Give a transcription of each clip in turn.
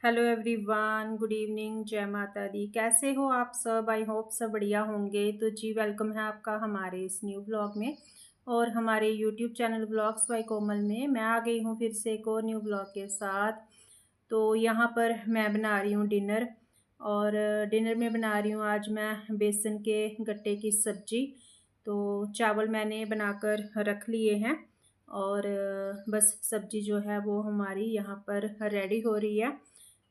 Hello everyone, good evening, जय माता दी। कैसे हो आप सब? आई होप सब बढ़िया होंगे। तो जी वेलकम है आपका हमारे इस न्यू ब्लॉग में और हमारे यूट्यूब चैनल ब्लॉग्स बाय कोमल में। मैं आ गई हूँ फिर से एक और न्यू ब्लॉग के साथ। तो यहाँ पर मैं बना रही हूँ डिनर और डिनर में बना रही हूँ आज मैं बेसन के गट्टे की सब्ज़ी। तो चावल मैंने बनाकर रख लिए हैं और बस सब्ज़ी जो है वो हमारी यहाँ पर रेडी हो रही है।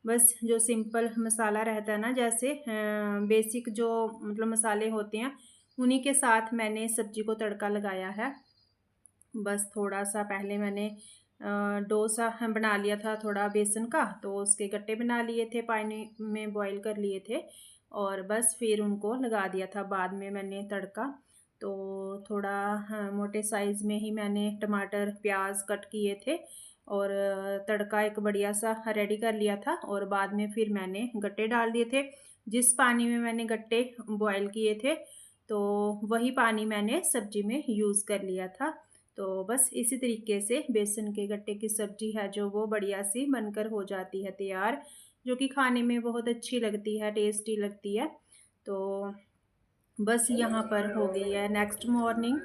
बस जो सिंपल मसाला रहता है ना, जैसे बेसिक जो मतलब मसाले होते हैं उन्हीं के साथ मैंने सब्ज़ी को तड़का लगाया है। बस थोड़ा-सा पहले मैंने डोसा बना लिया था थोड़ा बेसन का, तो उसके गट्टे बना लिए थे, पानी में बॉयल कर लिए थे और बस फिर उनको लगा दिया था बाद में मैंने तड़का। तो थोड़ा हाँ, मोटे साइज़ में ही मैंने टमाटर, प्याज़ कट किए थे और तड़का एक बढ़िया सा रेडी कर लिया था और बाद में फिर मैंने गट्टे डाल दिए थे। जिस पानी में मैंने गट्टे बॉयल किए थे, तो वही पानी मैंने सब्ज़ी में यूज़ कर लिया था। तो बस इसी तरीके से बेसन के गट्टे की सब्ज़ी है जो वो बढ़िया सी बनकर हो जाती है तैयार, जो कि खाने में बहुत अच्छी लगती है, टेस्टी लगती है। तो बस यहाँ पर हो गई है नेक्स्ट मॉर्निंग।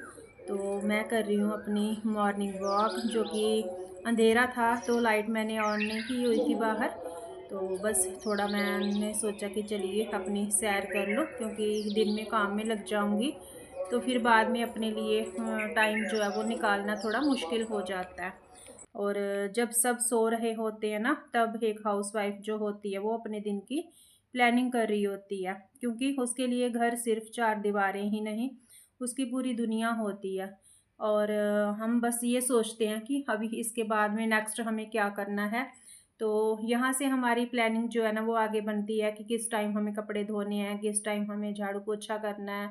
तो मैं कर रही हूँ अपनी मॉर्निंग वॉक, जो कि अंधेरा था तो लाइट मैंने ऑन नहीं की हुई थी बाहर। तो बस थोड़ा मैंने सोचा कि चलिए अपनी सैर कर लो, क्योंकि दिन में काम में लग जाऊंगी तो फिर बाद में अपने लिए टाइम जो है वो निकालना थोड़ा मुश्किल हो जाता है। और जब सब सो रहे होते हैं ना, तब एक हाउसवाइफ जो होती है वो अपने दिन की प्लानिंग कर रही होती है, क्योंकि उसके लिए घर सिर्फ चार दीवारें ही नहीं, उसकी पूरी दुनिया होती है। और हम बस ये सोचते हैं कि अभी इसके बाद में नेक्स्ट हमें क्या करना है। तो यहाँ से हमारी प्लानिंग जो है ना वो आगे बनती है कि किस टाइम हमें कपड़े धोने हैं, किस टाइम हमें झाड़ू पोछा करना है,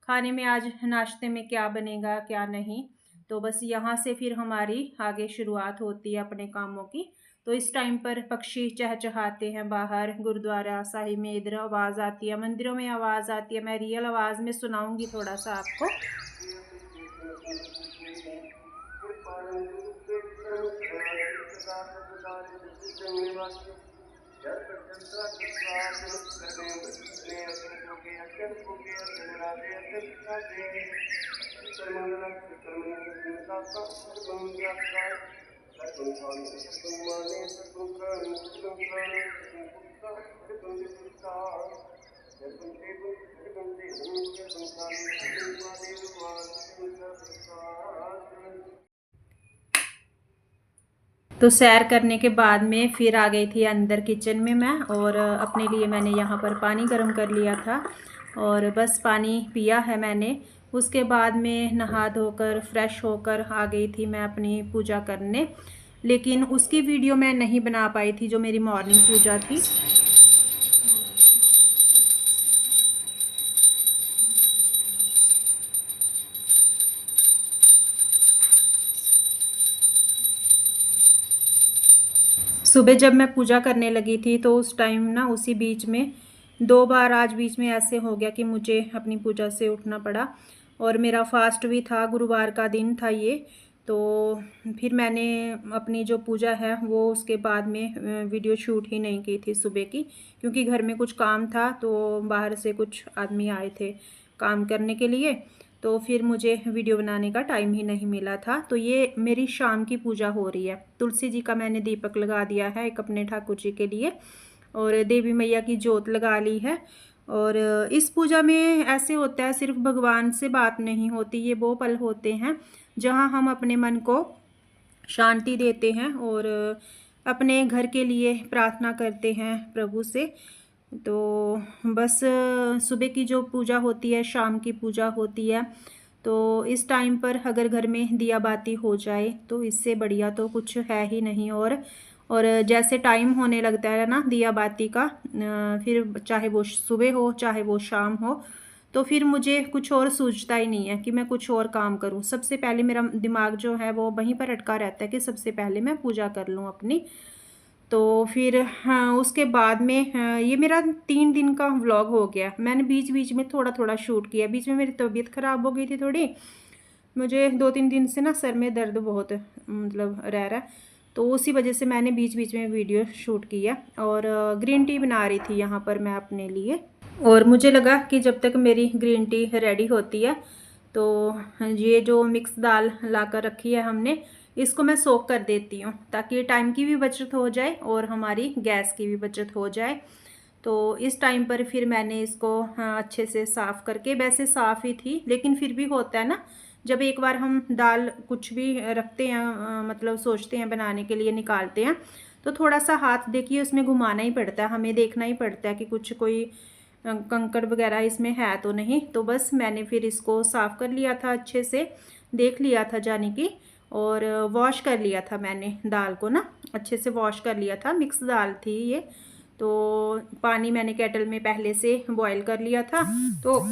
खाने में आज नाश्ते में क्या बनेगा क्या नहीं। तो बस यहाँ से फिर हमारी आगे शुरुआत होती है अपने कामों की। तो इस टाइम पर पक्षी चहचहाते हैं बाहर, गुरुद्वारा साहिब में इधर आवाज़ आती है, मंदिरों में आवाज़ आती है। मैं रियल आवाज़ में सुनाऊंगी थोड़ा सा आपको। तो सैर करने के बाद में फिर आ गई थी अंदर किचन में मैं, और अपने लिए मैंने यहाँ पर पानी गर्म कर लिया था और बस पानी पिया है मैंने। उसके बाद में नहा धोकर फ्रेश होकर आ गई थी मैं अपनी पूजा करने, लेकिन उसकी वीडियो मैं नहीं बना पाई थी जो मेरी मॉर्निंग पूजा थी। सुबह जब मैं पूजा करने लगी थी तो उस टाइम ना उसी बीच में दो बार आज बीच में ऐसे हो गया कि मुझे अपनी पूजा से उठना पड़ा और मेरा फास्ट भी था, गुरुवार का दिन था ये। तो फिर मैंने अपनी जो पूजा है वो उसके बाद में वीडियो शूट ही नहीं की थी सुबह की, क्योंकि घर में कुछ काम था, तो बाहर से कुछ आदमी आए थे काम करने के लिए, तो फिर मुझे वीडियो बनाने का टाइम ही नहीं मिला था। तो ये मेरी शाम की पूजा हो रही है। तुलसी जी का मैंने दीपक लगा दिया है एक अपने ठाकुर जी के लिए, और देवी मैया की जोत लगा ली है। और इस पूजा में ऐसे होता है, सिर्फ भगवान से बात नहीं होती, ये वो पल होते हैं जहाँ हम अपने मन को शांति देते हैं और अपने घर के लिए प्रार्थना करते हैं प्रभु से। तो बस सुबह की जो पूजा होती है, शाम की पूजा होती है, तो इस टाइम पर अगर घर में दिया बाती हो जाए तो इससे बढ़िया तो कुछ है ही नहीं। और जैसे टाइम होने लगता है ना दिया बाती का, फिर चाहे वो सुबह हो चाहे वो शाम हो, तो फिर मुझे कुछ और सूझता ही नहीं है कि मैं कुछ और काम करूं। सबसे पहले मेरा दिमाग जो है वो वहीं पर अटका रहता है कि सबसे पहले मैं पूजा कर लूं अपनी। तो फिर हाँ, उसके बाद में हाँ, ये मेरा 3 दिन का व्लॉग हो गया। मैंने बीच बीच में थोड़ा थोड़ा शूट किया, बीच में मेरी तबीयत ख़राब हो गई थी थोड़ी, मुझे 2-3 दिन से ना सर में दर्द बहुत मतलब रह रहा है। तो उसी वजह से मैंने बीच बीच में वीडियो शूट किया। और ग्रीन टी बना रही थी यहाँ पर मैं अपने लिए। और मुझे लगा कि जब तक मेरी ग्रीन टी रेडी होती है तो ये जो मिक्स दाल ला कर रखी है हमने, इसको मैं सोक कर देती हूँ ताकि टाइम की भी बचत हो जाए और हमारी गैस की भी बचत हो जाए। तो इस टाइम पर फिर मैंने इसको अच्छे से साफ़ करके, वैसे साफ़ ही थी लेकिन फिर भी होता है ना, जब एक बार हम दाल कुछ भी रखते हैं मतलब सोचते हैं बनाने के लिए, निकालते हैं तो थोड़ा सा हाथ देखिए उसमें घुमाना ही पड़ता है, हमें देखना ही पड़ता है कि कुछ कोई कंकड़ वगैरह इसमें है तो नहीं। तो बस मैंने फिर इसको साफ़ कर लिया था, अच्छे से देख लिया था जाने की, और वॉश कर लिया था मैंने दाल को ना, अच्छे से वॉश कर लिया था। मिक्स दाल थी ये, तो पानी मैंने केटल में पहले से बॉईल कर लिया था, तो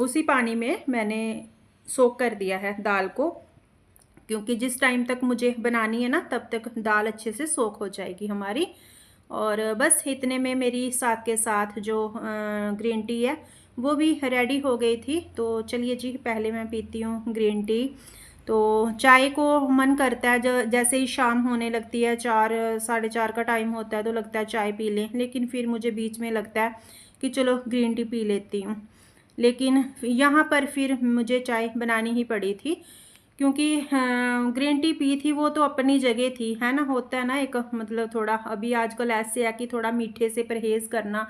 उसी पानी में मैंने सोक कर दिया है दाल को, क्योंकि जिस टाइम तक मुझे बनानी है ना तब तक दाल अच्छे से सोक हो जाएगी हमारी। और बस इतने में मेरी साथ के साथ जो ग्रीन टी है वो भी रेडी हो गई थी। तो चलिए जी, पहले मैं पीती हूँ ग्रीन टी। तो चाय को मन करता है जैसे ही शाम होने लगती है, 4 साढ़े 4 का टाइम होता है तो लगता है चाय पी लें, लेकिन फिर मुझे बीच में लगता है कि चलो ग्रीन टी पी लेती हूँ। लेकिन यहाँ पर फिर मुझे चाय बनानी ही पड़ी थी, क्योंकि ग्रीन टी पी थी वो तो अपनी जगह थी, है ना, होता है ना एक मतलब थोड़ा अभी आजकल ऐसे है कि थोड़ा मीठे से परहेज़ करना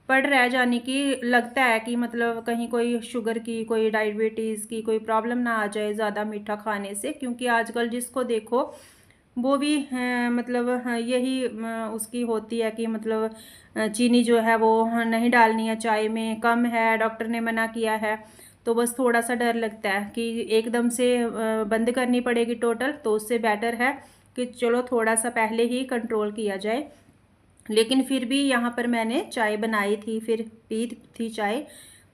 पड़ रहा है, जाने की लगता है कि मतलब कहीं कोई शुगर की, कोई डायबिटीज़ की कोई प्रॉब्लम ना आ जाए ज़्यादा मीठा खाने से, क्योंकि आजकल जिसको देखो वो भी मतलब यही उसकी होती है कि मतलब चीनी जो है वो नहीं डालनी है चाय में, कम है, डॉक्टर ने मना किया है। तो बस थोड़ा सा डर लगता है कि एकदम से बंद करनी पड़ेगी टोटल, तो उससे बेटर है कि चलो थोड़ा सा पहले ही कंट्रोल किया जाए। लेकिन फिर भी यहाँ पर मैंने चाय बनाई थी, फिर पी थी चाय।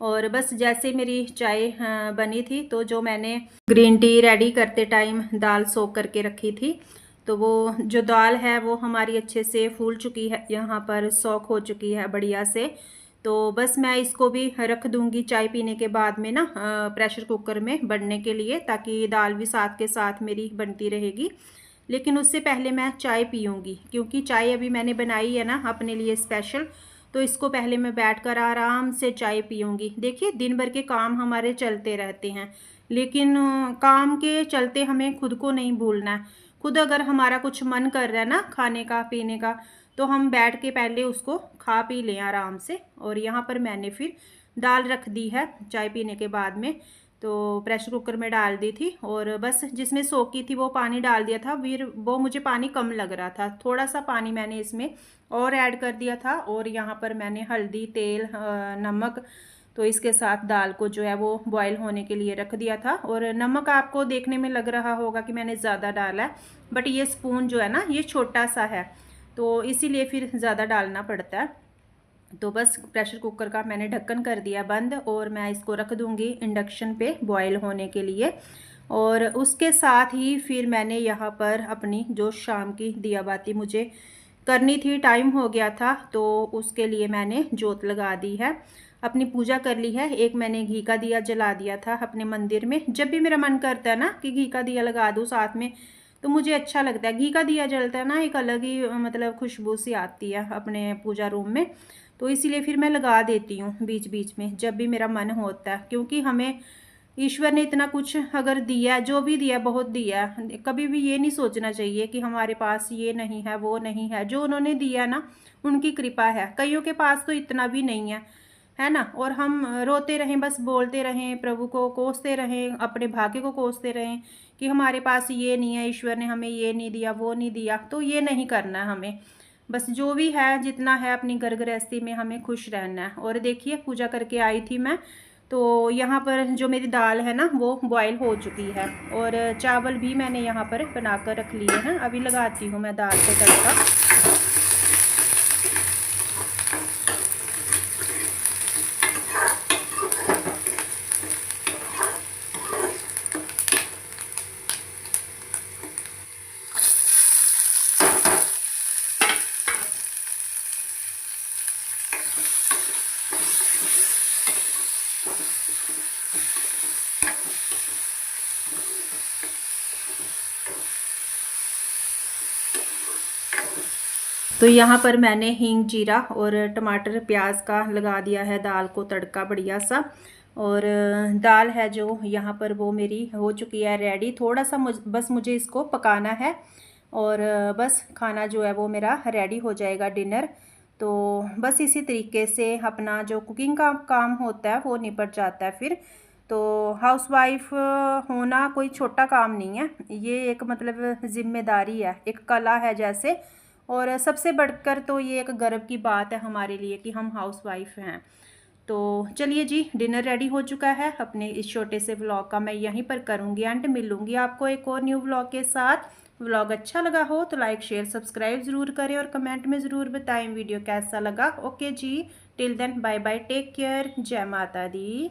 और बस जैसे मेरी चाय बनी थी, तो जो मैंने ग्रीन टी रेडी करते टाइम दाल सोक करके रखी थी, तो वो जो दाल है वो हमारी अच्छे से फूल चुकी है, यहाँ पर सोक हो चुकी है बढ़िया से। तो बस मैं इसको भी रख दूँगी चाय पीने के बाद में ना प्रेशर कुकर में बनने के लिए, ताकि दाल भी साथ के साथ मेरी बनती रहेगी। लेकिन उससे पहले मैं चाय पीऊँगी, क्योंकि चाय अभी मैंने बनाई है ना अपने लिए स्पेशल, तो इसको पहले मैं बैठकर आराम से चाय पीऊँगी। देखिए दिन भर के काम हमारे चलते रहते हैं, लेकिन काम के चलते हमें खुद को नहीं भूलना है। खुद अगर हमारा कुछ मन कर रहा है ना खाने का, पीने का, तो हम बैठ के पहले उसको खा पी लें आराम से। और यहाँ पर मैंने फिर दाल रख दी है चाय पीने के बाद में, तो प्रेशर कुकर में डाल दी थी, और बस जिसमें सोखी थी वो पानी डाल दिया था। फिर वो मुझे पानी कम लग रहा था, थोड़ा सा पानी मैंने इसमें और ऐड कर दिया था। और यहाँ पर मैंने हल्दी, तेल, नमक, तो इसके साथ दाल को जो है वो बॉईल होने के लिए रख दिया था। और नमक आपको देखने में लग रहा होगा कि मैंने ज़्यादा डाला है, बट ये स्पून जो है ना ये छोटा सा है, तो इसीलिए फिर ज़्यादा डालना पड़ता है। तो बस प्रेशर कुकर का मैंने ढक्कन कर दिया बंद, और मैं इसको रख दूँगी इंडक्शन पे बॉईल होने के लिए। और उसके साथ ही फिर मैंने यहाँ पर अपनी जो शाम की दिया बाती मुझे करनी थी, टाइम हो गया था, तो उसके लिए मैंने जोत लगा दी है, अपनी पूजा कर ली है। एक मैंने घी का दिया जला दिया था अपने मंदिर में। जब भी मेरा मन करता है ना कि घी का दिया लगा दूँ साथ में, तो मुझे अच्छा लगता है। घी का दिया जलता है ना, एक अलग ही मतलब खुशबू सी आती है अपने पूजा रूम में, तो इसीलिए फिर मैं लगा देती हूँ बीच बीच में जब भी मेरा मन होता है। क्योंकि हमें ईश्वर ने इतना कुछ अगर दिया है, जो भी दिया है बहुत दिया है, कभी भी ये नहीं सोचना चाहिए कि हमारे पास ये नहीं है, वो नहीं है। जो उन्होंने दिया ना उनकी कृपा है, कईयों के पास तो इतना भी नहीं है ना। और हम रोते रहें, बस बोलते रहें, प्रभु को कोसते रहें, अपने भाग्य को कोसते रहें कि हमारे पास ये नहीं है, ईश्वर ने हमें ये नहीं दिया, वो नहीं दिया, तो ये नहीं करना है हमें। बस जो भी है, जितना है, अपनी घर गृहस्थी में हमें खुश रहना है। और देखिए पूजा करके आई थी मैं, तो यहाँ पर जो मेरी दाल है ना वो बॉईल हो चुकी है, और चावल भी मैंने यहाँ पर बनाकर रख लिए हैं। अभी लगाती हूँ मैं दाल को तड़का। तो यहाँ पर मैंने हींग जीरा और टमाटर प्याज का लगा दिया है दाल को तड़का बढ़िया सा। और दाल है जो यहाँ पर वो मेरी हो चुकी है रेडी। थोड़ा सा बस मुझे इसको पकाना है और बस खाना जो है वो मेरा रेडी हो जाएगा डिनर। तो बस इसी तरीके से अपना जो कुकिंग का काम होता है वो निपट जाता है फिर। तो हाउसवाइफ होना कोई छोटा काम नहीं है, ये एक मतलब ज़िम्मेदारी है, एक कला है जैसे। और सबसे बढ़कर तो ये एक गर्व की बात है हमारे लिए कि हम हाउसवाइफ हैं। तो चलिए जी, डिनर रेडी हो चुका है। अपने इस छोटे से व्लॉग का मैं यहीं पर करूँगी एंड मिलूँगी आपको एक और न्यू व्लॉग के साथ। व्लॉग अच्छा लगा हो तो लाइक शेयर सब्सक्राइब ज़रूर करें और कमेंट में ज़रूर बताएं वीडियो कैसा लगा। ओके जी, till then bye bye, take care, जय माता दी।